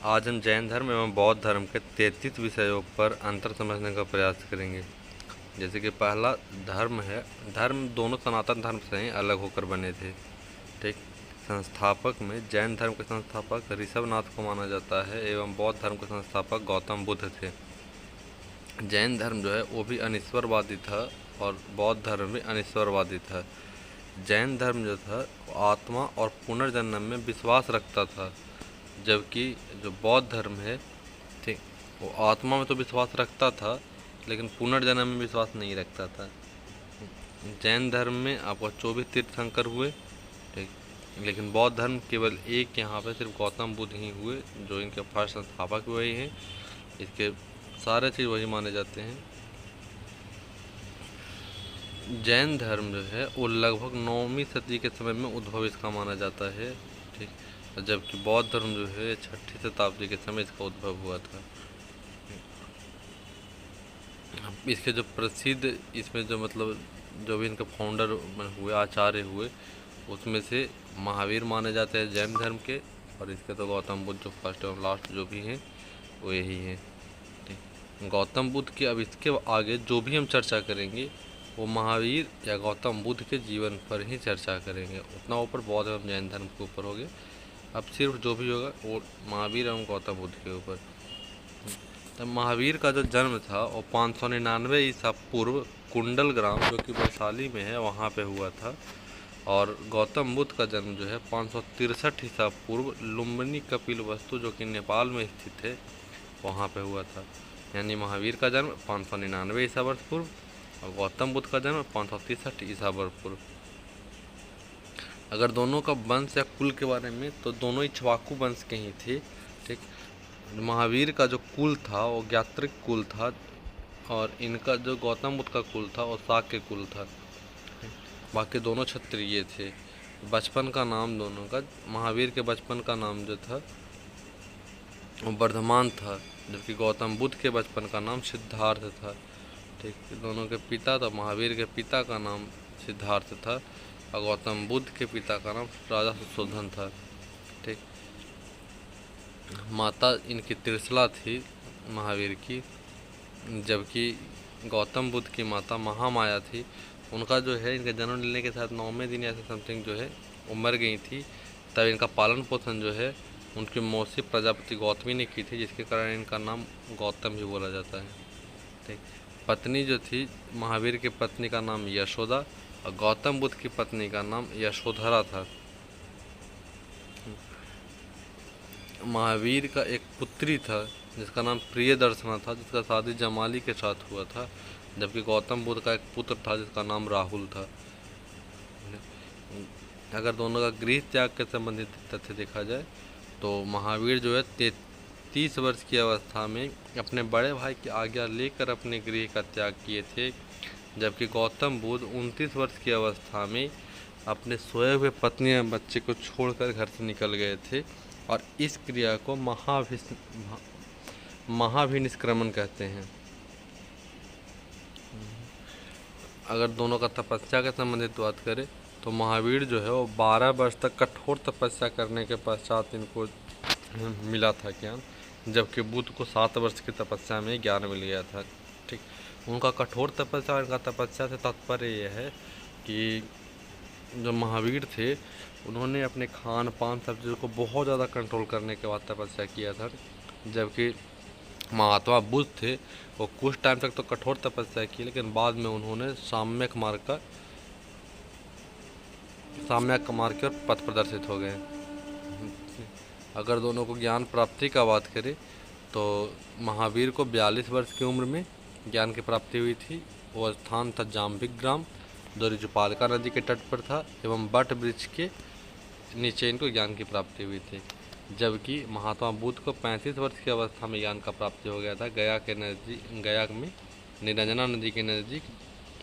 आज हम जैन धर्म एवं बौद्ध धर्म के 33 विषयों पर अंतर समझने का प्रयास करेंगे। जैसे कि पहला धर्म है। धर्म दोनों सनातन धर्म से ही अलग होकर बने थे। ठीक। संस्थापक में जैन धर्म के संस्थापक ऋषभनाथ को माना जाता है एवं बौद्ध धर्म के संस्थापक गौतम बुद्ध थे। जैन धर्म जो है वो भी अनिश्वरवादी था और बौद्ध धर्म भी अनिश्वरवादी था। जैन धर्म जो था वो आत्मा और पुनर्जन्म में विश्वास रखता था, जबकि जो बौद्ध धर्म है, ठीक, वो आत्मा में तो विश्वास रखता था लेकिन पुनर्जन्म में विश्वास नहीं रखता था। जैन धर्म में आपको 24 तीर्थंकर हुए, ठीक, लेकिन बौद्ध धर्म केवल एक, यहाँ पे सिर्फ गौतम बुद्ध ही हुए जो इनके फर्स्ट संस्थापक वही हैं। इसके सारे चीज़ वही माने जाते हैं। जैन धर्म जो है वो लगभग 9वीं सदी के समय में उद्भव इसका माना जाता है, ठीक, जबकि बौद्ध धर्म जो है 6ठी शताब्दी के समय इसका उद्भव हुआ था। इसके जो प्रसिद्ध, इसमें जो मतलब जो भी इनके फाउंडर हुए, आचार्य हुए, उसमें से महावीर माने जाते हैं जैन धर्म के, और इसके तो गौतम बुद्ध जो फर्स्ट और लास्ट जो भी हैं वो यही हैं। ठीक। गौतम बुद्ध के अब इसके आगे जो भी हम चर्चा करेंगे वो महावीर या गौतम बुद्ध के जीवन पर ही चर्चा करेंगे। उतना ऊपर बौद्ध एवं जैन धर्म के ऊपर हो गए। अब सिर्फ जो भी होगा वो महावीर एवं गौतम बुद्ध के ऊपर। तब महावीर का जो जन्म था वो 599 ईसा पूर्व कुंडल ग्राम जो कि वैशाली में है वहाँ पे हुआ था, और गौतम बुद्ध का जन्म जो है 563 ईसा पूर्व लुम्बिनी कपिल वस्तु जो कि नेपाल में स्थित है वहाँ पे हुआ था। यानी महावीर का जन्म 599 ईसा वर्ष पूर्व और गौतम बुद्ध का जन्म 563 ईसा वर्ष पूर्व। अगर दोनों का वंश या कुल के बारे में, तो दोनों ही इक्ष्वाकु वंश के ही थे। ठीक। महावीर का जो कुल था वो ज्ञात्रिक कुल था, और इनका जो गौतम बुद्ध का कुल था वो शाक्य कुल था। बाकी दोनों क्षत्रिय थे। बचपन का नाम दोनों का, महावीर के बचपन का नाम जो था वो वर्धमान था, जबकि गौतम बुद्ध के बचपन का नाम सिद्धार्थ था। ठीक। दोनों के पिता, तो महावीर के पिता का नाम सिद्धार्थ था और गौतम बुद्ध के पिता का नाम राजा सुशोधन था। ठीक। माता इनकी त्रिशला थी महावीर की, जबकि गौतम बुद्ध की माता महामाया थी। उनका जो है इनके जन्म लेने के साथ 9वें दिन ऐसे समथिंग जो है वो मर गई थी। तब इनका पालन पोषण जो है उनकी मौसी प्रजापति गौतमी ने की थी, जिसके कारण इनका नाम गौतम भी बोला जाता है। ठीक। पत्नी जो थी महावीर की पत्नी का नाम यशोदा और गौतम बुद्ध की पत्नी का नाम यशोधरा था। महावीर का एक पुत्री था जिसका नाम प्रियदर्शना था, जिसका शादी जमाली के साथ हुआ था, जबकि गौतम बुद्ध का एक पुत्र था जिसका नाम राहुल था। अगर दोनों का गृह त्याग के संबंधित तथ्य देखा जाए तो महावीर जो है 33 वर्ष की अवस्था में अपने बड़े भाई की आज्ञा लेकर अपने गृह का त्याग किए थे, जबकि गौतम बुद्ध 29 वर्ष की अवस्था में अपने सोए हुए पत्नी और बच्चे को छोड़कर घर से निकल गए थे, और इस क्रिया को महाभिनिष्क्रमण कहते हैं। अगर दोनों का तपस्या के संबंधित बात करें तो महावीर जो है वो 12 वर्ष तक कठोर तपस्या करने के पश्चात इनको मिला था ज्ञान, जबकि बुद्ध को 7 वर्ष की तपस्या में ज्ञान मिल गया था। ठीक। उनका कठोर तपस्या और इनका तपस्या से तात्पर्य यह है कि जो महावीर थे उन्होंने अपने खान पान सब चीज़ों को बहुत ज़्यादा कंट्रोल करने के बाद तपस्या किया था, जबकि महात्मा बुद्ध थे वो कुछ टाइम तक तो कठोर तपस्या की, लेकिन बाद में उन्होंने साम्यक मार्ग के पथ प्रदर्शित हो गए। अगर दोनों को ज्ञान प्राप्ति का बात करें तो महावीर को 42 वर्ष की उम्र में ज्ञान की प्राप्ति हुई थी। वो स्थान था जाम्बिक ग्राम जो ऋजुपालिका नदी के तट पर था, एवं बट वृक्ष के नीचे इनको ज्ञान की प्राप्ति हुई थी। जबकि महात्मा बुद्ध को 35 वर्ष की अवस्था में ज्ञान का प्राप्ति हो गया था, गया में निरंजना नदी के नज़दीक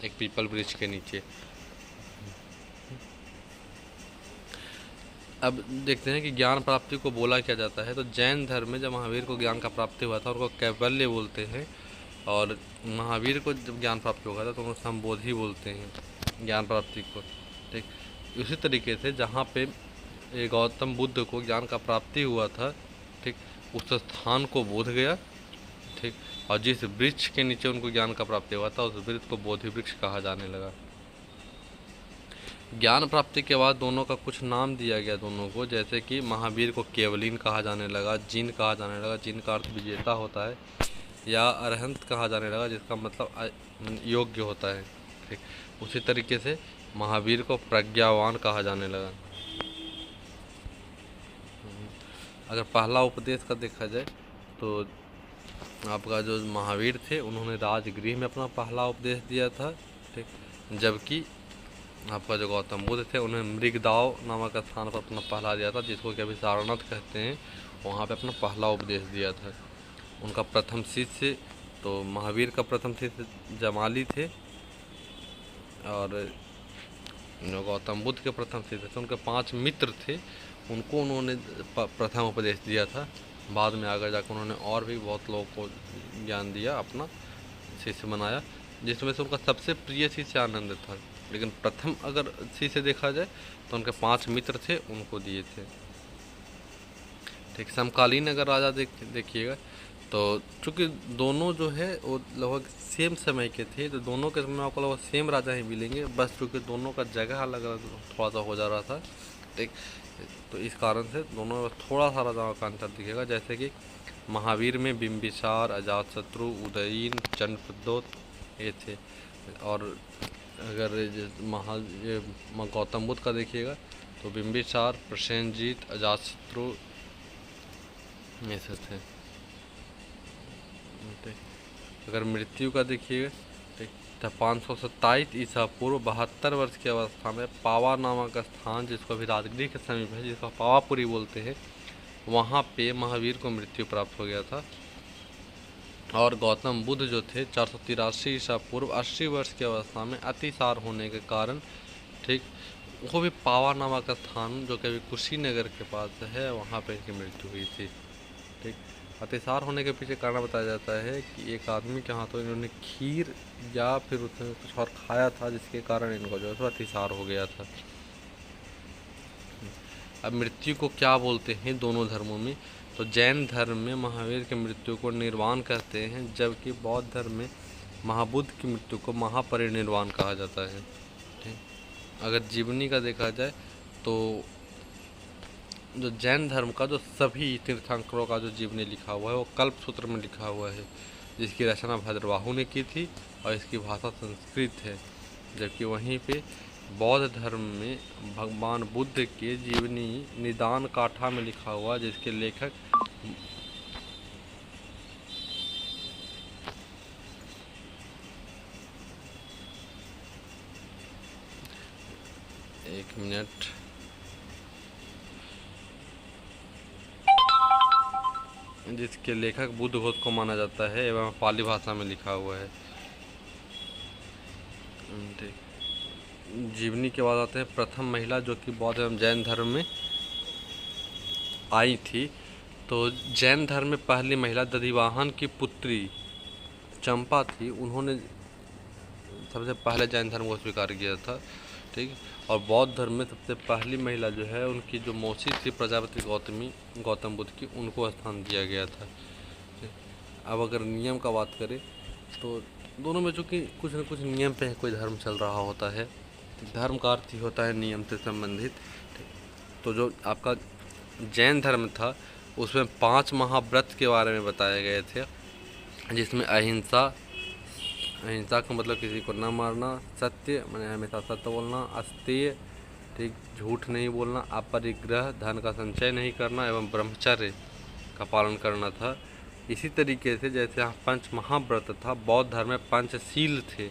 एक पीपल वृक्ष के नीचे। अब देखते हैं कि ज्ञान प्राप्ति को बोला क्या जाता है। तो जैन धर्म में जब महावीर को ज्ञान का प्राप्ति हुआ था उनको कैवल्य बोलते हैं, और महावीर को जब ज्ञान प्राप्ति होगा था तो उनको संबोधि बोलते हैं ज्ञान प्राप्ति को। ठीक। उसी तरीके से जहाँ पे गौतम बुद्ध को ज्ञान का प्राप्ति हुआ था, ठीक, उस स्थान को बोध गया, ठीक। और जिस वृक्ष के नीचे उनको ज्ञान का प्राप्ति हुआ था उस वृक्ष को बोधि वृक्ष कहा जाने लगा। ज्ञान प्राप्ति के बाद दोनों का कुछ नाम दिया गया दोनों को, जैसे कि महावीर को केवलीन कहा जाने लगा, जिन कहा जाने लगा, जिन का अर्थ विजेता होता है, या अरहंत कहा जाने लगा जिसका मतलब योग्य होता है, ठीक। उसी तरीके से महावीर को प्रज्ञावान कहा जाने लगा। अगर पहला उपदेश का देखा जाए तो आपका जो महावीर थे उन्होंने राजगृह में अपना पहला उपदेश दिया था, ठीक। जबकि आपका जो गौतम बुद्ध थे उन्हें मृगदाव नामक स्थान पर अपना पहला दिया था, जिसको कि अभी सारनाथ कहते हैं, वहाँ पे अपना पहला उपदेश दिया था। उनका प्रथम शिष्य तो महावीर का प्रथम शिष्य जमाली थे, और जो गौतम बुद्ध के प्रथम शिष्य थे उनके 5 मित्र थे, उनको उन्होंने प्रथम उपदेश दिया था। बाद में आकर जाकर उन्होंने और भी बहुत लोगों को ज्ञान दिया, अपना शिष्य बनाया, जिसमें से उनका सबसे प्रिय शिष्य आनंद था। लेकिन प्रथम अगर शिष्य देखा जाए तो उनके 5 मित्र थे, उनको दिए थे, ठीक। समकालीन अगर राजा देखिएगा तो चूँकि दोनों जो है वो लगभग सेम समय के थे, तो दोनों के समय आपको लगभग सेम राजा ही मिलेंगे, बस चूँकि दोनों का जगह अलग अलग थोड़ा सा हो जा रहा था, ठीक। तो इस कारण से दोनों में थोड़ा सा राजाओं का अंतर दिखेगा। जैसे कि महावीर में बिंबिसार, अजातशत्रु, उदयीन, चंद्रप्रद्योत ये थे। और अगर ये गौतम बुद्ध का देखिएगा तो बिंबिसार, प्रसेनजीत, अजातशत्रु ऐसे थे, ठीक। अगर मृत्यु का देखिएगा तो 527 ईसा पूर्व 72 वर्ष की अवस्था में पावा नामक स्थान, जिसको अभी राजगृह के समीप है, जिसको पावापुरी बोलते हैं, वहाँ पे महावीर को मृत्यु प्राप्त हो गया था। और गौतम बुद्ध जो थे 483 ईसा पूर्व 80 वर्ष की अवस्था में अतिसार होने के कारण, ठीक, वो भी पावा नामक स्थान जो कि अभी कुशीनगर के पास है, वहाँ पे इनकी मृत्यु हुई थी, ठीक। अतिसार होने के पीछे कारण बताया जाता है कि एक आदमी के हाथों इन्होंने खीर या फिर उसने कुछ और खाया था, जिसके कारण इनको जो है अतिसार हो गया था। अब मृत्यु को क्या बोलते हैं दोनों धर्मों में, तो जैन धर्म में महावीर की मृत्यु को निर्वाण कहते हैं, जबकि बौद्ध धर्म में महाबुद्ध की मृत्यु को महापरिनिर्वाण कहा जाता है, ठीक। अगर जीवनी का देखा जाए तो जो जैन धर्म का जो सभी तीर्थंकरों का जो जीवनी लिखा हुआ है वो कल्प सूत्र में लिखा हुआ है, जिसकी रचना भद्रबाहु ने की थी और इसकी भाषा संस्कृत है। जबकि वहीं पे बौद्ध धर्म में भगवान बुद्ध के जीवनी निदान काठा में लिखा हुआ, जिसके लेखक एक मिनट, जिसके लेखक बुद्ध घोष को माना जाता है एवं पाली भाषा में लिखा हुआ है, ठीक। जीवनी के बाद आते हैं प्रथम महिला जो कि बौद्ध एवं जैन धर्म में आई थी। तो जैन धर्म में पहली महिला दधिवाहन की पुत्री चंपा थी, उन्होंने सबसे पहले जैन धर्म को स्वीकार किया था, ठीक। और बौद्ध धर्म में सबसे पहली महिला जो है उनकी जो मौसी थी प्रजापति गौतमी, गौतम बुद्ध की, उनको स्थान दिया गया था। अब अगर नियम का बात करें तो दोनों में चूँकि कुछ न कुछ नियम पे कोई धर्म चल रहा होता है, धर्म का अर्थ ही होता है नियम से संबंधित। तो जो आपका जैन धर्म था उसमें 5 महाव्रत के बारे में बताए गए थे, जिसमें अहिंसा का मतलब किसी को न मारना, सत्य मैंने हमेशा सत्य बोलना, अस्तेय, ठीक, झूठ नहीं बोलना, अपरिग्रह, धन का संचय नहीं करना एवं ब्रह्मचर्य का पालन करना था। इसी तरीके से जैसे यहाँ 5 महाव्रत था, बौद्ध धर्म में पंचशील थे,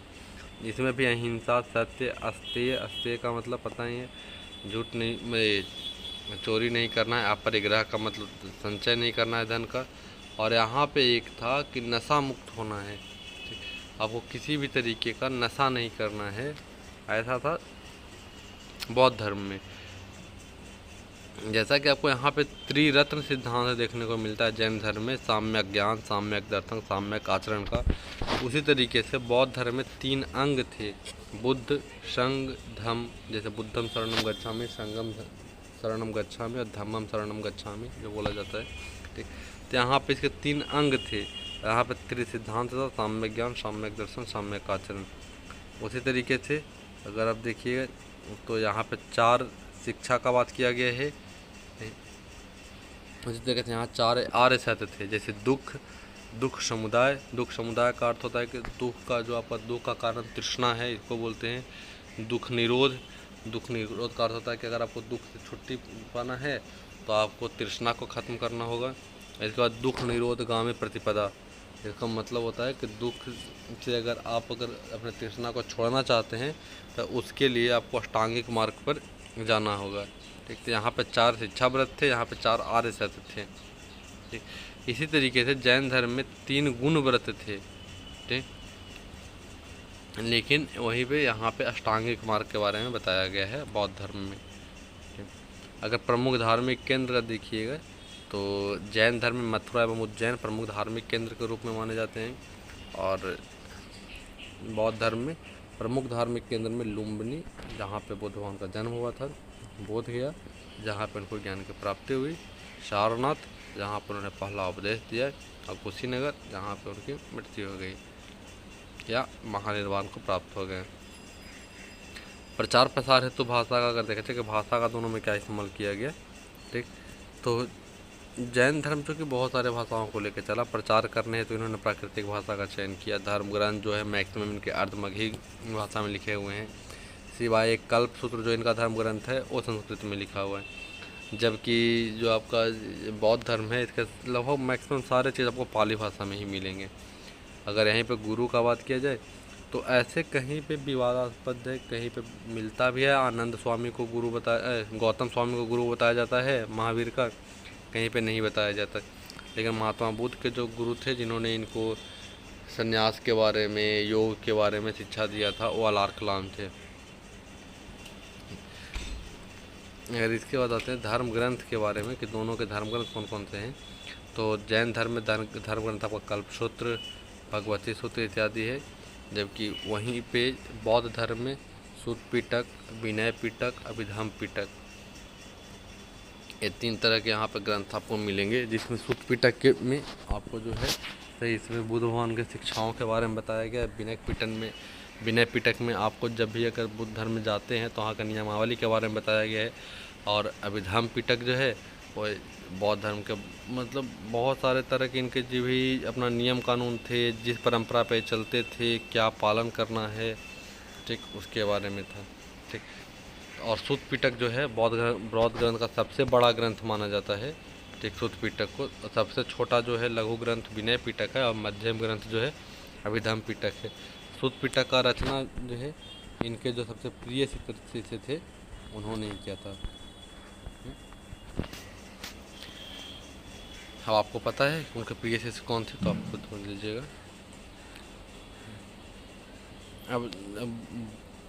इसमें भी अहिंसा, सत्य, अस्तेय, अस्तेय का मतलब पता ही है, झूठ नहीं, चोरी नहीं करना है, अपरिग्रह का मतलब संचय नहीं करना है धन का, और यहाँ पे एक था कि नशा मुक्त होना है, ठीक, आपको किसी भी तरीके का नशा नहीं करना है, ऐसा था बौद्ध धर्म में। जैसा कि आपको यहाँ पे त्रिरत्न सिद्धांत देखने को मिलता है जैन धर्म में, साम्यक ज्ञान, साम्यक दर्शन, साम्यक आचरण का, उसी तरीके से बौद्ध धर्म में 3 अंग थे, बुद्ध, संघ, धम्म। जैसे बुद्धम शरणम गच्छामि, शरणम गच्छामि और धम्मम शरणम गच्छामि जो बोला जाता है। ठीक, तो यहाँ पे इसके 3 अंग थे। यहाँ पे त्रिसिद्धांत था, साम्यक ज्ञान, साम्यक दर्शन, साम्यक आचरण। उसी तरीके से अगर आप देखिएगा तो यहाँ पे 4 शिक्षा का बात किया गया है। उसी तरीके से यहाँ 4 आर्य सत्य थे, जैसे दुख समुदाय। दुख समुदाय का अर्थ होता है कि दुख का जो आपका दुख का कारण तृष्णा है, इसको बोलते हैं दुख निरोध। दुख निरोध का अर्थ होता है कि अगर आपको दुख से छुट्टी पाना है तो आपको तृष्णा को ख़त्म करना होगा। इसके बाद दुख निरोध गामी प्रतिपदा, इसका मतलब होता है कि दुख से अगर अपने तृष्णा को छोड़ना चाहते हैं तो उसके लिए आपको अष्टांगिक मार्ग पर जाना होगा। ठीक, तो यहाँ पे 4 शिक्षा व्रत थे, यहाँ पे 4 आर्य सत्य थे। ठीक, इसी तरीके से जैन धर्म में 3 गुण व्रत थे। ठीक, लेकिन वहीं पे यहाँ पे अष्टांगिक मार्ग के बारे में बताया गया है बौद्ध धर्म में। अगर प्रमुख धार्मिक केंद्र देखिएगा तो जैन धर्म में मथुरा एवं उज्जैन प्रमुख धार्मिक केंद्र के रूप में माने जाते हैं, और बौद्ध धर्म में प्रमुख धार्मिक केंद्र में लुम्बिनी, जहाँ पे बुद्ध भगवान का जन्म हुआ था, बोध गया जहाँ पर उनको ज्ञान की प्राप्ति हुई, सारनाथ जहाँ पर उन्हें पहला उपदेश दिया, और कुशीनगर जहाँ पर उनकी मृत्यु हो गई या महानिर्वाण को प्राप्त हो गए। प्रचार प्रसार है तो भाषा का अगर देखें कि भाषा का दोनों में क्या इस्तेमाल किया गया। ठीक, तो जैन धर्म जो कि बहुत सारे भाषाओं को लेकर चला, प्रचार करने हैं तो इन्होंने प्राकृतिक भाषा का चयन किया। धर्म ग्रंथ जो है मैक्सिमम इनके अर्धमगही भाषा में लिखे हुए हैं, सिवाय एक कल्प सूत्र जो इनका धर्म ग्रंथ है वो संस्कृत में लिखा हुआ है। जबकि जो आपका बौद्ध धर्म है इसके लगभग मैक्सिमम सारे चीज़ आपको पाली भाषा में ही मिलेंगे। अगर यहीं पे गुरु का बात किया जाए तो ऐसे कहीं पे विवादास्पद है, कहीं पे मिलता भी है। आनंद स्वामी को गुरु बताया, गौतम स्वामी को गुरु बताया जाता है महावीर का, कहीं पे नहीं बताया जाता। लेकिन महात्मा बुद्ध के जो गुरु थे जिन्होंने इनको संन्यास के बारे में, योग के बारे में शिक्षा दिया था, वो अलार कलाम थे। अगर इसके बाद आते हैं धर्म ग्रंथ के बारे में कि दोनों के धर्म ग्रंथ कौन कौन से हैं, तो जैन धर्म में धर्म ग्रंथ आपका कल्पसूत्र, भगवती सूत्र इत्यादि है। जबकि वहीं पे बौद्ध धर्म में सूत पिटक, विनय पिटक, अभिधम पिटक, ये 3 तरह के यहाँ पे ग्रंथ आपको मिलेंगे। जिसमें सूत पिटक के में आपको जो है सही इसमें बुद्ध भगवान के शिक्षाओं के बारे में बताया गया है। विनय पिटक में आपको जब भी अगर बुद्ध धर्म में जाते हैं तो वहाँ का नियमावली के बारे में बताया गया है। और अभिधम पिटक जो है वो बौद्ध धर्म के मतलब बहुत सारे तरह के इनके जो भी अपना नियम कानून थे, जिस परंपरा पे चलते थे, क्या पालन करना है, ठीक, उसके बारे में था। ठीक, और सूत पिटक जो है बौद्ध ग्रंथ का सबसे बड़ा ग्रंथ माना जाता है। ठीक, सूत पिटक को सबसे छोटा जो है लघु ग्रंथ विनय पिटक है, और मध्यम ग्रंथ जो है अभिधम पिटक है। सूत पिटक का रचना जो है इनके जो सबसे प्रिय शिष्य थे उन्होंने ही किया था। अब आपको पता है उनके प्रिय शिष्य कौन थे तो आप खुद समझ लीजिएगा। अब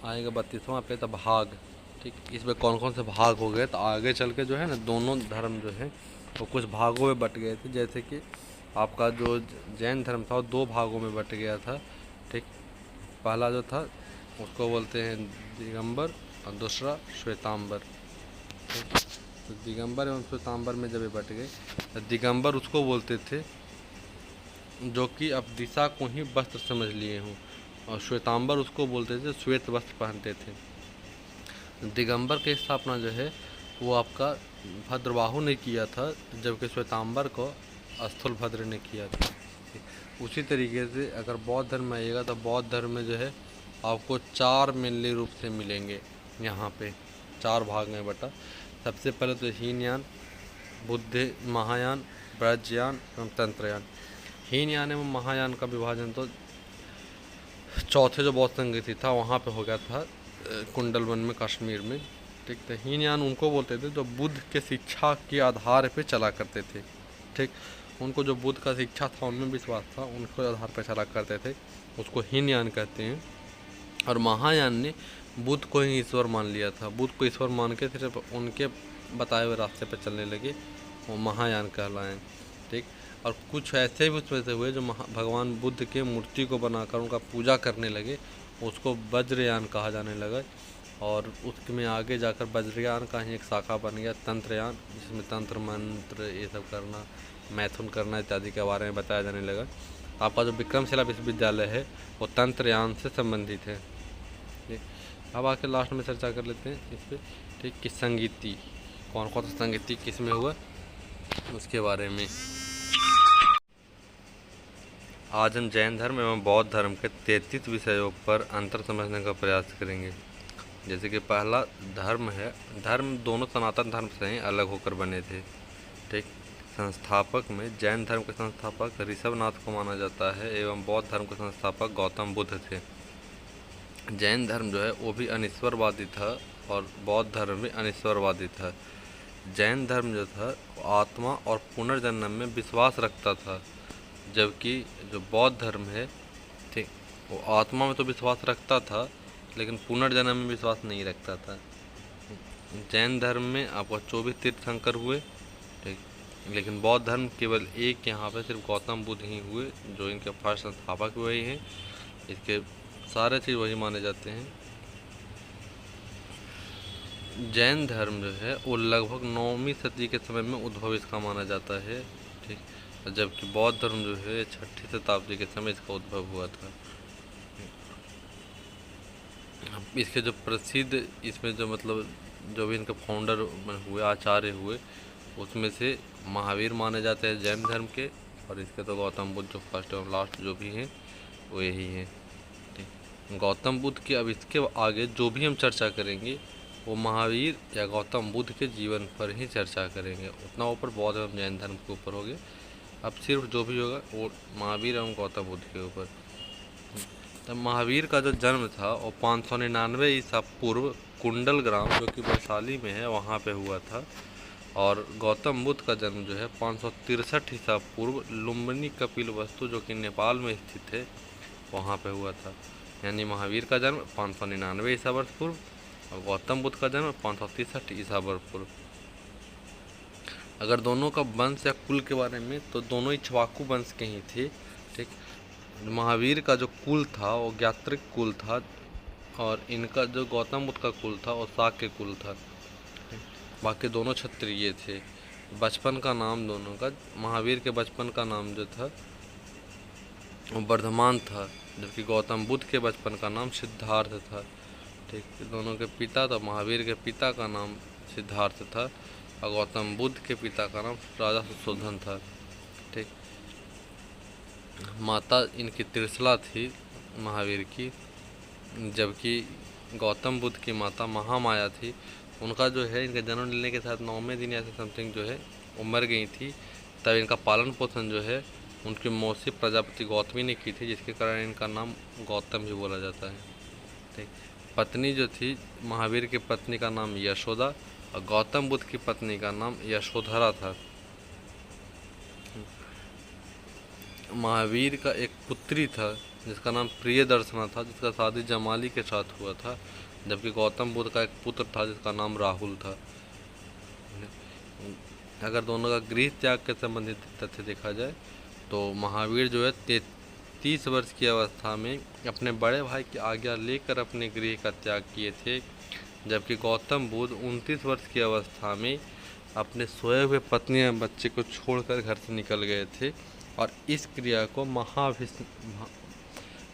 आएगा 32वां पे तो भाग। ठीक, इसमें कौन कौन से भाग हो गए, तो आगे चल के जो है ना दोनों धर्म जो है वो कुछ भागों में बट गए थे। जैसे कि आपका जो जैन धर्म था वो 2 भागों में बट गया था। ठीक, पहला जो था उसको बोलते हैं दिगंबर और दूसरा श्वेतांबर। तो दिगंबर एवं श्वेतांबर में जब ये बट गए तो दिगंबर उसको बोलते थे जो कि अब दिशा को ही वस्त्र समझ लिए हों, और श्वेतांबर उसको बोलते थे श्वेत वस्त्र पहनते थे। दिगंबर की स्थापना जो है वो आपका भद्रबाहु ने किया था, जबकि श्वेतांबर को स्थूलभद्र ने किया था। उसी तरीके से अगर बौद्ध धर्म में आइएगा तो बौद्ध धर्म में जो है आपको 4 मेनली रूप से मिलेंगे। यहाँ पे 4 भाग में बटा। सबसे पहले तो हीनयान, बुद्ध महायान, ब्रजयान एवं तंत्रयान। हीनयान एवं महायान का विभाजन तो चौथे जो बौद्ध संगति था वहाँ पे हो गया था कुंडलवन में, कश्मीर में। ठीक, तो हीनयान उनको बोलते थे जो बुद्ध के शिक्षा के आधार पे चला करते थे। ठीक, उनको जो बुद्ध का शिक्षा था उनमें विश्वास था, उनको आधार पर चला करते थे, उसको हीनयान कहते हैं। और महायान ने बुद्ध को ही ईश्वर मान लिया था, बुद्ध को ईश्वर मान के सिर्फ उनके बताए हुए रास्ते पर चलने लगे, वो महायान कहलाएं। ठीक, और कुछ ऐसे भी उसमें से हुए जो भगवान बुद्ध के मूर्ति को बनाकर उनका पूजा करने लगे, उसको वज्रयान कहा जाने लगा। और उसमें आगे जाकर वज्रयान का ही एक शाखा बन गया तंत्रयान, जिसमें तंत्र मंत्र ये सब करना, मैथुन करना इत्यादि के बारे में बताया जाने लगा। आपका जो विक्रमशिला विश्वविद्यालय है वो तंत्रयान से संबंधित है। ठीक, अब आके लास्ट में चर्चा कर लेते हैं इस पर, ठीक, कि संगीति कौन कौन सा संगीति किस में हुआ उसके बारे में। आज हम जैन धर्म एवं बौद्ध धर्म के 33 विषयों पर अंतर समझने का प्रयास करेंगे। जैसे कि पहला धर्म है, धर्म दोनों सनातन धर्म से ही अलग होकर बने थे। ठीक, संस्थापक में जैन धर्म के संस्थापक ऋषभनाथ को माना जाता है एवं बौद्ध धर्म के संस्थापक गौतम बुद्ध थे। जैन धर्म जो है वो भी अनिश्वरवादी था और बौद्ध धर्म भी अनिश्वरवादी था। जैन धर्म जो था वो आत्मा और पुनर्जन्म में विश्वास रखता था, जबकि जो बौद्ध धर्म है, ठीक, वो आत्मा में तो विश्वास रखता था लेकिन पुनर्जन्म में विश्वास नहीं रखता था। जैन धर्म में आपको 24 तीर्थंकर हुए, ठीक, लेकिन बौद्ध धर्म केवल एक यहाँ पे सिर्फ गौतम बुद्ध ही हुए, जो इनके फर्स्ट संस्थापक वही हैं। इसके सारे चीज़ वही माने जाते हैं। जैन धर्म जो है वो लगभग 9वीं सदी के समय में उद्भव इसका माना जाता है, ठीक, जबकि बौद्ध धर्म जो है 6ठी शताब्दी के समय इसका उद्भव हुआ था। इसके जो प्रसिद्ध इसमें जो मतलब जो भी इनके फाउंडर हुए, आचार्य हुए, उसमें से महावीर माने जाते हैं जैन धर्म के, और इसके तो गौतम बुद्ध जो फर्स्ट और लास्ट जो भी हैं वो यही हैं। ठीक, गौतम बुद्ध के अब इसके आगे जो भी हम चर्चा करेंगे वो महावीर या गौतम बुद्ध के जीवन पर ही चर्चा करेंगे। उतना ऊपर बौद्ध एवं जैन धर्म के ऊपर हो गया। अब सिर्फ जो भी होगा वो महावीर एवं गौतम बुद्ध के ऊपर। तब महावीर का जो जन्म था वो 599 ईसा पूर्व कुंडल ग्राम जो कि वैशाली में है वहाँ पे हुआ था, और गौतम बुद्ध का जन्म जो है 563 ईसा पूर्व लुम्बिनी कपिलवस्तु जो कि नेपाल में स्थित है वहाँ पे हुआ था। यानी महावीर का जन्म 599 ईसा वर्ष पूर्व और गौतम बुद्ध का जन्म 563 ईसा वर्ष पूर्व। अगर दोनों का वंश या कुल के बारे में, तो दोनों ही इक्ष्वाकु वंश के ही थे। ठीक, महावीर का जो कुल था वो ज्ञात्रिक कुल था, और इनका जो गौतम बुद्ध का कुल था वो शाक्य कुल था। बाकी दोनों क्षत्रिय थे। बचपन का नाम दोनों का, महावीर के बचपन का नाम जो था वो वर्धमान था, जबकि गौतम बुद्ध के बचपन का नाम सिद्धार्थ था। ठीक, दोनों के पिता, तो महावीर के पिता का नाम सिद्धार्थ था और गौतम बुद्ध के पिता का नाम राजा सुशोधन था। ठीक, माता इनकी त्रिशला थी महावीर की, जबकि गौतम बुद्ध की माता महामाया थी। उनका जो है इनके जन्म लेने के साथ 9वें दिन ऐसे समथिंग जो है वो मर गई थी। तब इनका पालन पोषण जो है उनकी मौसी प्रजापति गौतमी ने की थी, जिसके कारण इनका नाम गौतम भी बोला जाता है। ठीक, पत्नी जो थी महावीर की पत्नी का नाम यशोदा और गौतम बुद्ध की पत्नी का नाम यशोधरा था। महावीर का एक पुत्री था जिसका नाम प्रियदर्शना था, जिसका शादी जमाली के साथ हुआ था, जबकि गौतम बुद्ध का एक पुत्र था जिसका नाम राहुल था। अगर दोनों का गृह त्याग के संबंधित तथ्य देखा जाए तो महावीर जो है 33 वर्ष की अवस्था में अपने बड़े भाई की आज्ञा लेकर अपने गृह का त्याग किए थे, जबकि गौतम बुद्ध 29 वर्ष की अवस्था में अपने सोए हुए पत्नी और बच्चे को छोड़कर घर से निकल गए थे, और इस क्रिया को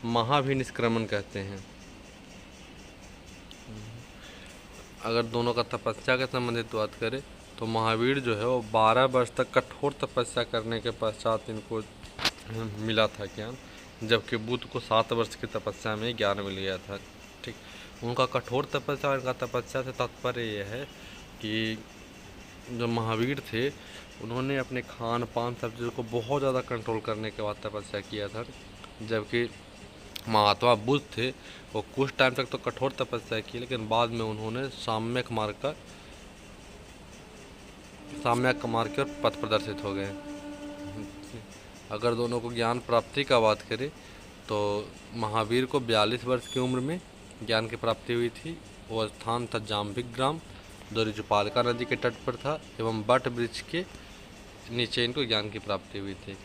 महाभिनिष्क्रमण कहते हैं। अगर दोनों का तपस्या के संबंधित बात करें तो महावीर जो है वो 12 वर्ष तक कठोर तपस्या करने के पश्चात इनको मिला था ज्ञान, जबकि बुद्ध को 7 वर्ष की तपस्या में ज्ञान मिल गया था। ठीक, उनका कठोर तपस्या और इनका तपस्या से तात्पर्य यह है कि जो महावीर थे उन्होंने अपने खान पान सब चीज़ों को बहुत ज़्यादा कंट्रोल करने के बाद तपस्या किया था, जबकि महात्मा बुद्ध थे वो कुछ टाइम तक तो कठोर तपस्या की, लेकिन बाद में उन्होंने साम्यक मार्ग के और पथ प्रदर्शित हो गए। अगर दोनों को ज्ञान प्राप्ति का बात करें तो महावीर को 42 वर्ष की उम्र में ज्ञान की प्राप्ति हुई थी। वो स्थान था जाम्बिक ग्राम, जो ऋजुपालिका नदी के तट पर था, एवं बट वृक्ष के नीचे इनको ज्ञान की प्राप्ति हुई थी।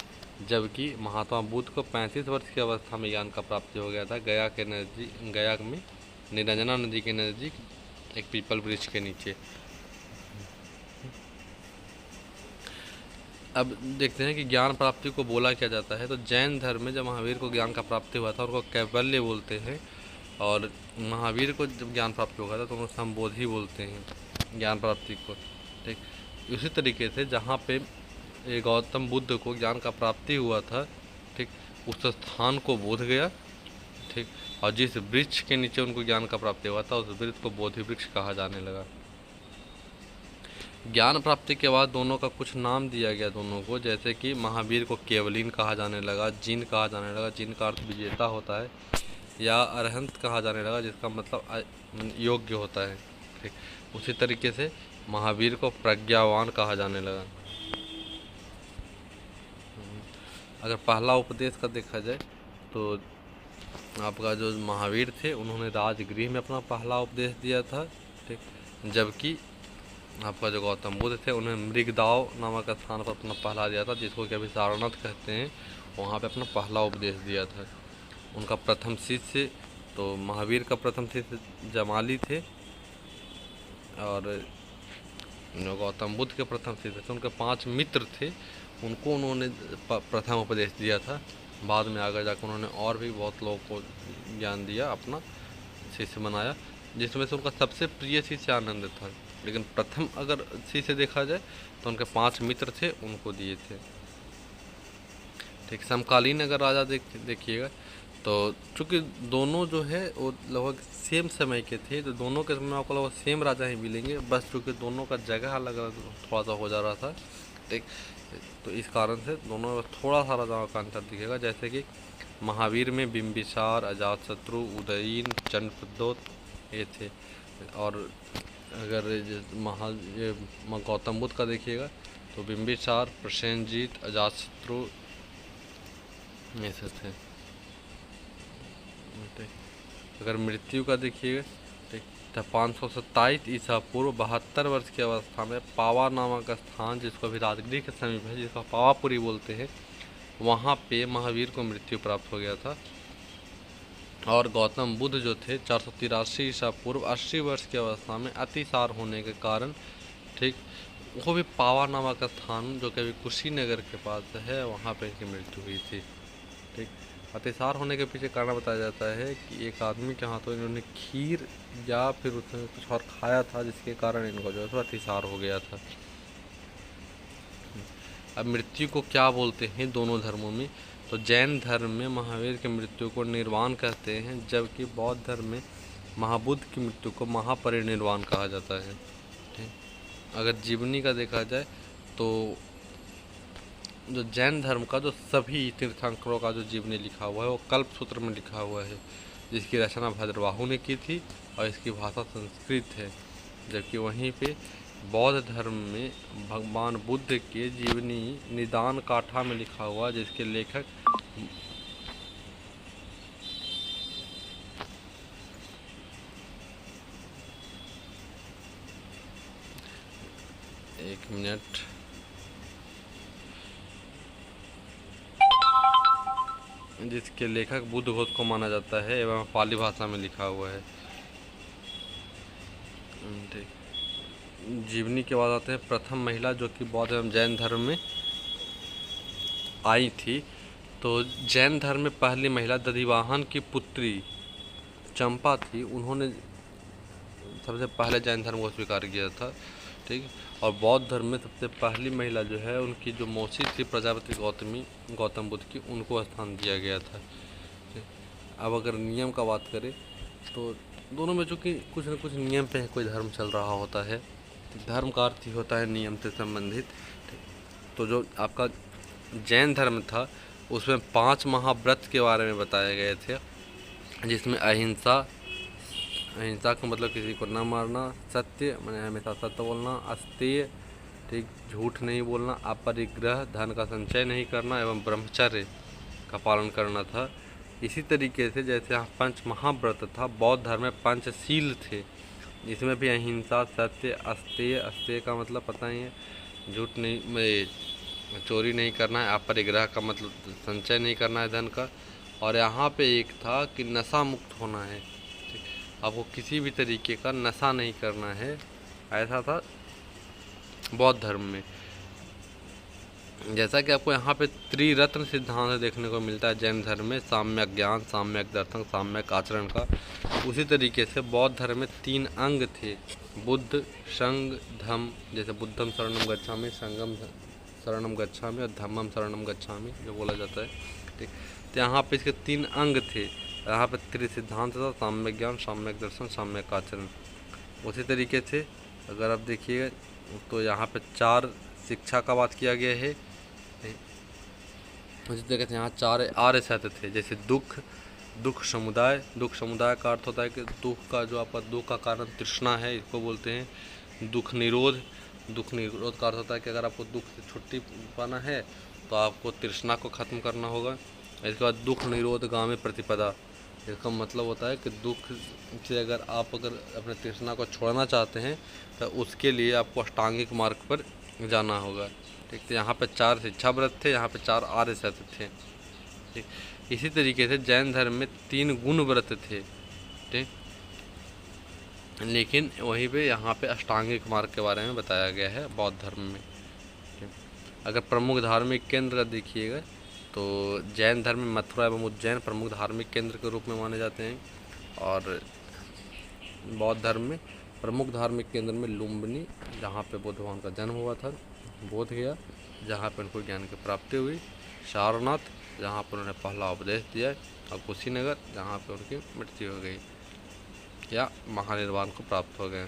जबकि महात्मा बुद्ध को 35 वर्ष की अवस्था में ज्ञान का प्राप्ति हो गया था, गया में निरंजना नदी के नज़दीक एक पीपल वृक्ष के नीचे। अब देखते हैं कि ज्ञान प्राप्ति को बोला क्या जाता है। तो जैन धर्म में जब महावीर को ज्ञान का प्राप्ति हुआ था उनको कैवल्य बोलते हैं, और महावीर को जब ज्ञान प्राप्ति हुआ था तो उनको संबोधि बोलते हैं ज्ञान प्राप्ति को। ठीक, उसी तरीके से जहाँ पे ये गौतम बुद्ध को ज्ञान का प्राप्ति हुआ था, ठीक, उस स्थान को बोध गया। ठीक, और जिस वृक्ष के नीचे उनको ज्ञान का प्राप्ति हुआ था उस वृक्ष को बोधि वृक्ष कहा जाने लगा। ज्ञान प्राप्ति के बाद दोनों का कुछ नाम दिया गया दोनों को, जैसे कि महावीर को केवलिन कहा जाने लगा, जिन कहा जाने लगा, जिन का अर्थ विजेता होता है, या अरहंत कहा जाने लगा जिसका मतलब योग्य होता है। ठीक, उसी तरीके से महावीर को प्रज्ञावान कहा जाने लगा। अगर पहला उपदेश का देखा जाए तो आपका जो महावीर थे उन्होंने राजगृह में अपना पहला उपदेश दिया था। ठीक, जबकि आपका जो गौतम बुद्ध थे उन्हें मृगदाव नामक स्थान पर अपना पहला दिया था, जिसको कि अभी सारनाथ कहते हैं, वहाँ पे अपना पहला उपदेश दिया था। उनका प्रथम शिष्य, तो महावीर का प्रथम शिष्य जमाली थे, और जो गौतम बुद्ध के प्रथम शिष्य थे उनके 5 मित्र थे, उनको उन्होंने प्रथम उपदेश दिया था। बाद में आगे जाकर उन्होंने और भी बहुत लोगों को ज्ञान दिया, अपना शिष्य बनाया, जिसमें से उनका सबसे प्रिय शिष्य आनंद था। लेकिन प्रथम अगर शिष्य देखा जाए तो उनके 5 मित्र थे, उनको दिए थे। ठीक, समकालीन अगर राजा देखिएगा तो चूँकि दोनों जो है वो लगभग सेम समय के थे, तो दोनों के समय में आपको लगभग सेम राजा ही मिलेंगे, बस चूँकि दोनों का जगह अलग अलग थोड़ा सा हो जा रहा था। ठीक, तो इस कारण से दोनों में थोड़ा सा राजाओं का अंतर दिखेगा। जैसे कि महावीर में बिंबिसार, अजातशत्रु, उदयीन, चंद्रप्रद्योत ये थे, और अगर ये गौतम बुद्ध का देखिएगा तो बिंबिसार, प्रसेनजीत, अजातशत्रु ऐसे थे। अगर मृत्यु का देखिएगा तो 527 ईसा पूर्व 72 वर्ष की अवस्था में पावा नामक स्थान, जिसको अभी राजगृह के समीप है, जिसको पावापुरी बोलते हैं, वहाँ पे महावीर को मृत्यु प्राप्त हो गया था। और गौतम बुद्ध जो थे 483 ईसा पूर्व 80 वर्ष की अवस्था में अतिसार होने के कारण, ठीक, वो भी पावा नामक स्थान जो कि अभी कुशीनगर के पास है, वहाँ पे इनकी मृत्यु हुई थी। ठीक, अतिसार होने के पीछे कारण बताया जाता है कि एक आदमी के हाथों इन्होंने खीर या फिर उसने कुछ और खाया था, जिसके कारण इनको जो है अतिसार हो गया था। अब मृत्यु को क्या बोलते हैं दोनों धर्मों में, तो जैन धर्म में महावीर की मृत्यु को निर्वाण कहते हैं, जबकि बौद्ध धर्म में महाबुद्ध की मृत्यु को महापरिनिर्वाण कहा जाता है। ठीक, अगर जीवनी का देखा जाए तो जो जैन धर्म का जो सभी तीर्थंकरों का जो जीवनी लिखा हुआ है वो कल्प सूत्र में लिखा हुआ है, जिसकी रचना भद्रबाहु ने की थी और इसकी भाषा संस्कृत है। जबकि वहीं पे बौद्ध धर्म में भगवान बुद्ध के जीवनी निदान काठा में लिखा हुआ, जिसके लेखक एक मिनट, जिसके लेखक बुद्ध घोष को माना जाता है एवं पाली भाषा में लिखा हुआ है। ठीक, जीवनी के बाद आते हैं प्रथम महिला जो कि बौद्ध एवं जैन धर्म में आई थी। तो जैन धर्म में पहली महिला दधिवाहन की पुत्री चंपा थी, उन्होंने सबसे पहले जैन धर्म को स्वीकार किया था। ठीक, और बौद्ध धर्म में सबसे पहली महिला जो है उनकी जो मौसी थी प्रजापति गौतमी, गौतम बुद्ध की, उनको स्थान दिया गया था। अब अगर नियम का बात करें तो दोनों में चूँकि कुछ न कुछ नियम पे कोई धर्म चल रहा होता है, धर्म का अर्थ ही होता है नियम से संबंधित। तो जो आपका जैन धर्म था उसमें 5 महाव्रत के बारे में बताए गए थे, जिसमें अहिंसा, अहिंसा का मतलब किसी को न मारना, सत्य मैंने हमेशा सत्य बोलना, अस्तेय, ठीक, झूठ नहीं बोलना, अपरिग्रह, धन का संचय नहीं करना एवं ब्रह्मचर्य का पालन करना था। इसी तरीके से जैसे यहाँ 5 महाव्रत था, बौद्ध धर्म में पंचशील थे, इसमें भी अहिंसा, सत्य, अस्तेय, अस्तेय का मतलब पता ही है, झूठ नहीं, चोरी नहीं करना है, अपरिग्रह का मतलब संचय नहीं करना है धन का, और यहाँ पे एक था कि नशा मुक्त होना है। आपको किसी भी तरीके का नशा नहीं करना है, ऐसा था बौद्ध धर्म में। जैसा कि आपको यहाँ पे त्रिरत्न सिद्धांत देखने को मिलता है जैन धर्म में, साम्यक ज्ञान, साम्यक दर्शन, साम्यक आचरण का, उसी तरीके से बौद्ध धर्म में 3 अंग थे, बुद्ध, संघ, धम्म। जैसे बुद्धम शरणम गच्छामि, संघम शरणम गच्छामि और धम्मम शरणम गच्छामि जो बोला जाता है, ठीक। तो यहाँ पे इसके 3 अंग थे। यहाँ पे त्रिसिद्धांत था, साम्यक ज्ञान, साम्यक दर्शन, साम्यक आचरण। उसी तरीके से अगर आप देखिएगा तो यहाँ पे 4 शिक्षा का बात किया गया है। उसी तरीके से यहाँ 4 आर्य सत्य थे, जैसे दुख समुदाय। दुख समुदाय का अर्थ होता है कि दुख का जो आपका दुख का कारण तृष्णा है, इसको बोलते हैं दुख निरोध। दुख निरोध का अर्थ होता है कि अगर आपको दुख से छुट्टी पाना है तो आपको तृष्णा को ख़त्म करना होगा। इसके बाद दुख निरोध गामी प्रतिपदा, इसका मतलब होता है कि दुख से अगर अपने तृष्णा को छोड़ना चाहते हैं तो उसके लिए आपको अष्टांगिक मार्ग पर जाना होगा, ठीक। तो यहाँ पे 4 शिक्षा व्रत थे, यहाँ पे 4 आर्य सत्य थे, ठीक। इसी तरीके से जैन धर्म में 3 गुण व्रत थे, ठीक। लेकिन वहीं पे यहाँ पे अष्टांगिक मार्ग के बारे में बताया गया है बौद्ध धर्म में, ठीक। अगर प्रमुख धार्मिक केंद्र देखिएगा तो जैन धर्म में मथुरा एवं उज्जैन प्रमुख धार्मिक केंद्र के रूप में माने जाते हैं, और बौद्ध धर्म में प्रमुख धार्मिक केंद्र में लुम्बिनी, जहाँ पे बुद्ध भगवान का जन्म हुआ था, बोध गया जहाँ पर उनको ज्ञान की प्राप्ति हुई, सारनाथ जहाँ पर उन्हें पहला उपदेश दिया, और कुशीनगर जहाँ पर उनकी मृत्यु हो गई या महानिर्वाण को प्राप्त हो गए।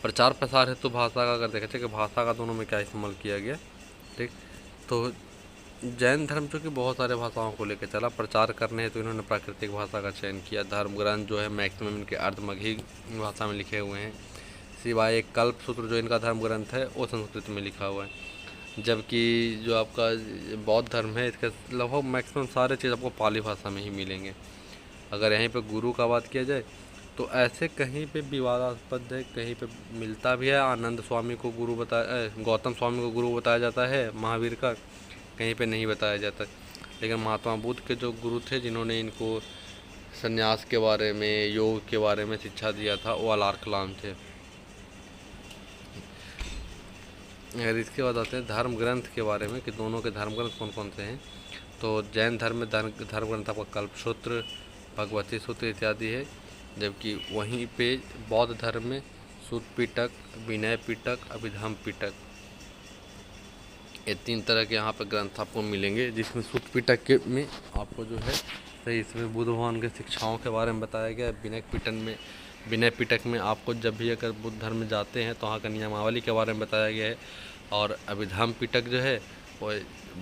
प्रचार प्रसार हेतु भाषा का अगर देखें कि भाषा का दोनों में क्या इस्तेमाल किया गया, ठीक। तो जैन धर्म जो कि बहुत सारे भाषाओं को लेकर चला, प्रचार करने हेतु इन्होंने प्राकृतिक भाषा का चयन किया। धर्म ग्रंथ जो है मैक्सिमम इनके अर्धमगही भाषा में लिखे हुए हैं, सिवाय एक कल्प सूत्र जो इनका धर्म ग्रंथ है वो संस्कृत में लिखा हुआ है। जबकि जो आपका बौद्ध धर्म है इसके लगभग मैक्सिमम सारे चीज़ आपको पाली भाषा में ही मिलेंगे। अगर यहीं पे गुरु का बात किया जाए तो ऐसे कहीं पे विवादास्पद है, कहीं पे मिलता भी है। आनंद स्वामी को गुरु बताया, गौतम स्वामी को गुरु बताया जाता है महावीर का, कहीं पे नहीं बताया जाता। लेकिन महात्मा बुद्ध के जो गुरु थे जिन्होंने इनको संन्यास के बारे में, योग के बारे में शिक्षा दिया था, वो अलार कलाम थे। अगर इसके बाद आते हैं धर्म ग्रंथ के बारे में कि दोनों के धर्म ग्रंथ कौन कौन से हैं, तो जैन धर्म में धर्म ग्रंथ आपका कल्पसूत्र, भगवती सूत्र इत्यादि है। जबकि वहीं पे बौद्ध धर्म में सूत पिटक, विनय पिटक, अभिधम्म पिटक, ये 3 तरह के यहाँ पे ग्रंथ आपको मिलेंगे। जिसमें सूत पिटक के में आपको जो है सही इसमें बुद्ध भगवान के शिक्षाओं के बारे में बताया गया है। विनय पिटक में आपको जब भी अगर बुद्ध धर्म में जाते हैं तो वहाँ का नियमावली के बारे में बताया गया है। और अभिधम्म पिटक जो है वो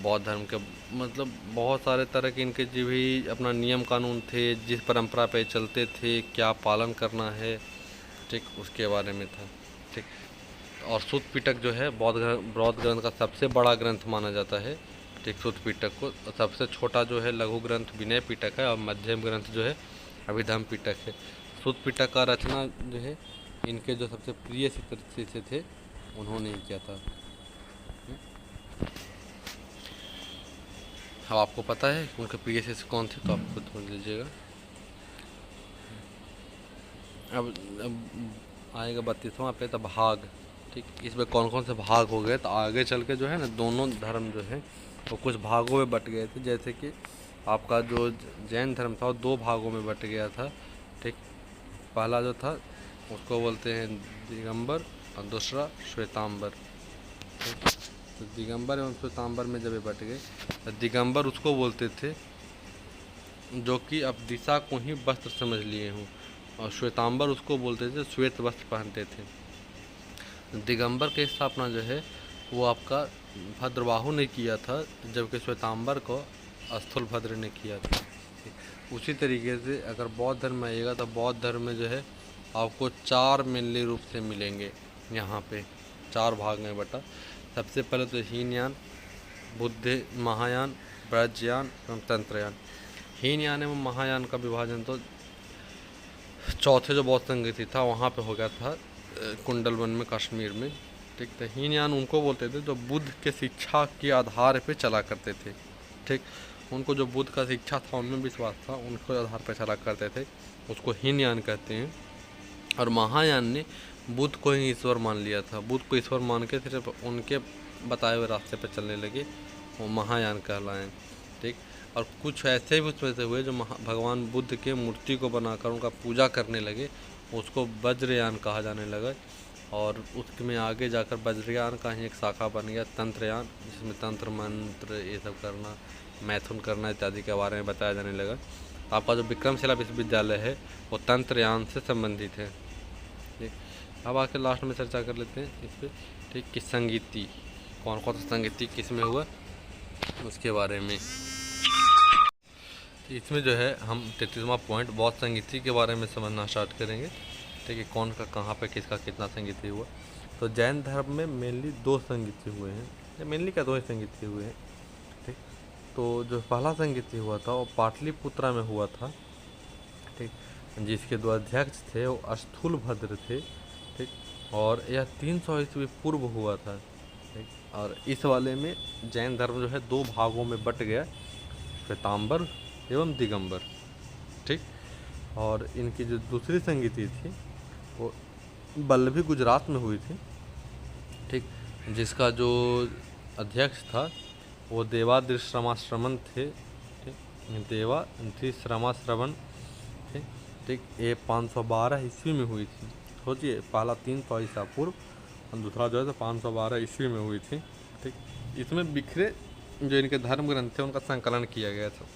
बौद्ध धर्म के मतलब बहुत सारे तरह के इनके जो भी अपना नियम कानून थे, जिस परंपरा पे चलते थे, क्या पालन करना है, ठीक, उसके बारे में था, ठीक। और सूत पिटक जो है बौद्ध ग्रंथ का सबसे बड़ा ग्रंथ माना जाता है, ठीक। सूत पिटक को सबसे छोटा जो है लघु ग्रंथ विनय पिटक है, और मध्यम ग्रंथ जो है अभिधम्म पिटक है। सूत पिटक का रचना जो है इनके जो सबसे प्रिय शिष्य थे उन्होंने ही किया था। अब आपको पता है उनके प्रिय शिष्य कौन थे तो आप खुद समझ लीजिएगा। अब आएगा 32वां पे तो भाग, ठीक। इसमें कौन कौन से भाग हो गए, तो आगे चल के जो है ना दोनों धर्म जो है वो कुछ भागों में बट गए थे। जैसे कि आपका जो जैन धर्म था वो 2 भागों में बट गया था, ठीक। पहला जो था उसको बोलते हैं दिगंबर और दूसरा श्वेतांबर, ठीक। तो दिगंबर एवं श्वेतांबर में जब ये बट गए तो दिगंबर उसको बोलते थे जो कि अब दिशा को ही वस्त्र समझ लिए हों, और श्वेतांबर उसको बोलते थे श्वेत वस्त्र पहनते थे। दिगंबर की स्थापना जो है वो आपका भद्रबाहु ने किया था, जबकि श्वेतांबर को स्थूलभद्र ने किया था। उसी तरीके से अगर बौद्ध धर्म में आइएगा तो बौद्ध धर्म में जो है आपको 4 मेनली रूप से मिलेंगे। यहाँ पे 4 भाग में बटा। सबसे पहले तो हीनयान, बुद्ध महायान, ब्रजयान एवं तंत्रयान। हीनयान एवं महायान का विभाजन तो चौथे जो बौद्ध संगति था वहाँ पे हो गया था कुंडलवन में, कश्मीर में, ठीक। तो हीनयान उनको बोलते थे जो बुद्ध के शिक्षा के आधार पे चला करते थे, ठीक। उनको जो बुद्ध का शिक्षा था उनमें विश्वास था, उनको आधार पर चला करते थे, उसको हीनयान कहते हैं। और महायान ने बुद्ध को ही ईश्वर मान लिया था, बुद्ध को ईश्वर मान के सिर्फ उनके बताए हुए रास्ते पर चलने लगे, वो महायान कहलाएं। ठीक। और कुछ ऐसे भी उसमें से हुए जो भगवान बुद्ध के मूर्ति को बनाकर उनका पूजा करने लगे, उसको वज्रयान कहा जाने लगा। और उसमें आगे जाकर वज्रयान का ही एक शाखा बन गया तंत्रयान, जिसमें तंत्र मंत्र ये सब करना, मैथुन करना इत्यादि के बारे में बताया जाने लगा। आपका जो विक्रमशिला विश्वविद्यालय है वो तंत्रयान से संबंधित है। ठीक। अब आके लास्ट में चर्चा कर लेते हैं इस पर। ठीक। कि संगीति कौन कौन सा संगीति किस में हुआ उसके बारे में। इसमें जो है हम 33वां पॉइंट बौद्ध संगीति के बारे में समझना स्टार्ट करेंगे। ठीक है। कौन का कहाँ पे किसका कितना संगीति हुआ। तो जैन धर्म में मेनली 2 संगीति हुए हैं, या मेनली क्या 2 ही संगीति हुए हैं। ठीक। तो जो पहला संगीति हुआ था वो पाटलिपुत्रा में हुआ था। ठीक। जिसके 2 अध्यक्ष थे वो स्थूलभद्र थे। ठीक। और यह 300 ईस्वी पूर्व हुआ था। ठीक। और इस वाले में जैन धर्म जो है 2 भागों में बट गया, श्वेतांबर एवं दिगंबर। ठीक। और इनकी जो दूसरी संगीति थी वो बल्लभी गुजरात में हुई थी। ठीक। जिसका जो अध्यक्ष था वो देवाद्रिश्रमाश्रमण थे। ठीक। देवाद्रिश्रमाश्रमण थे। ठीक। ये 512 ईस्वी में हुई थी। सोचिए, पहला 300 ईसा पूर्व और दूसरा जो है 512 ईस्वी में हुई थी। ठीक। इसमें बिखरे जो इनके धर्म ग्रंथ थे उनका संकलन किया गया था।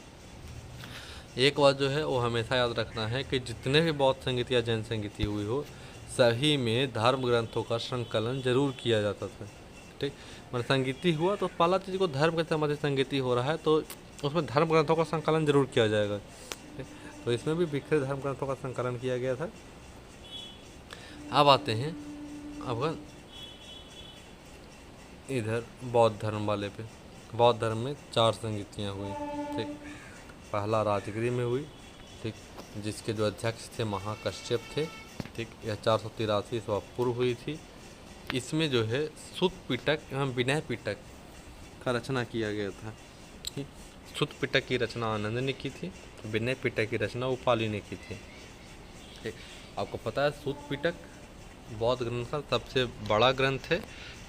एक बात जो है वो हमेशा याद रखना है कि जितने भी बौद्ध संगीति या जैन संगीति हुई हो, सभी में धर्म ग्रंथों का संकलन जरूर किया जाता था। ठीक। मतलब संगीति हुआ तो पहला चीज़ को धर्म के संबंधित संगीति हो रहा है तो उसमें धर्म ग्रंथों का संकलन जरूर किया जाएगा। ठीक। तो इसमें भी बिखरे धर्म ग्रंथों का संकलन किया गया था। अब आते हैं अब इधर बौद्ध धर्म वाले पे। बौद्ध धर्म में 4 संगीतियाँ हुई। ठीक। पहला राजगिरी में हुई। ठीक। जिसके जो अध्यक्ष थे महाकश्यप थे। ठीक। यह 483 ईस्वी पूर्व हुई थी। इसमें जो है सुत पिटक एवं विनय पिटक का रचना किया गया था। ठीक। सुत पिटक की रचना आनंद ने की थी, विनय पिटक की रचना उपाली ने की थी। ठीक। आपको पता है सुत पिटक बौद्ध ग्रंथ का सबसे बड़ा ग्रंथ है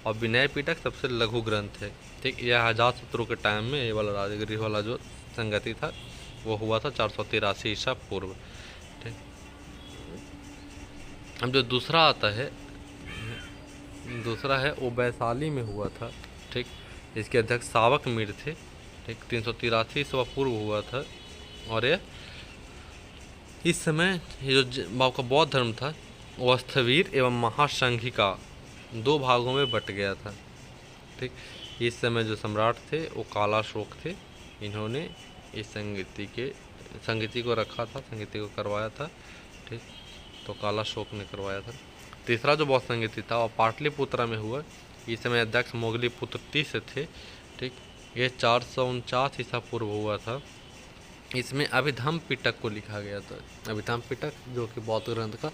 और विनय पिटक सबसे लघु ग्रंथ है। ठीक। यह अजातशत्रु के टाइम में ये वाला राजगिरी वाला जो संगति था वो हुआ था 483 ईसा पूर्व। ठीक। अब जो दूसरा आता है, दूसरा है वो वैशाली में हुआ था। ठीक। इसके अध्यक्ष सावक मीर थे। ठीक। 383 ईसा पूर्व हुआ था। और ये इस समय ये जो का बौद्ध धर्म था वो स्थवीर एवं महासंघिका 2 भागों में बट गया था। ठीक। इस समय जो सम्राट थे वो कालाशोक थे। इन्होंने इस संगीति को रखा था, संगीति को करवाया था। ठीक। तो कालाशोक ने करवाया था। तीसरा जो बौद्ध संगीति था वो पाटलिपुत्रा में हुआ। इस समय अध्यक्ष मोगली पुत्र तीस थे। ठीक। ये 449 ईसा पूर्व हुआ था। इसमें अभिधम्म पिटक को लिखा गया था। अभिधम्म पिटक जो कि बौद्ध ग्रंथ का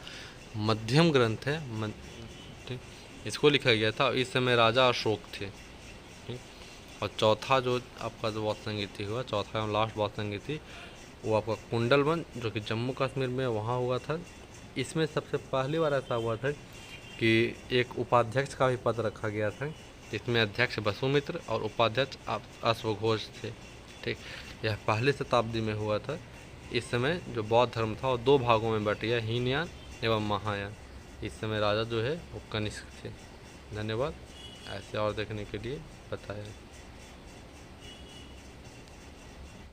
मध्यम ग्रंथ है। ठीक। इसको लिखा गया था। इस समय राजा अशोक थे। ठीक। और चौथा जो आपका जो बौद्ध संगीति हुआ, चौथा एवं लास्ट बौद्ध संगीति, वो आपका कुंडलवन जो कि जम्मू कश्मीर में वहाँ हुआ था। इसमें सबसे पहली बार ऐसा हुआ था कि एक उपाध्यक्ष का भी पद रखा गया था। इसमें अध्यक्ष वसुमित्र और उपाध्यक्ष अश्वघोष थे। ठीक। यह पहली शताब्दी में हुआ था। इस समय जो बौद्ध धर्म था वो 2 भागों में बट गया, हीनयान एवं महायान। इस समय राजा जो है वो कनिष्क थे। धन्यवाद। ऐसे और देखने के लिए बताया।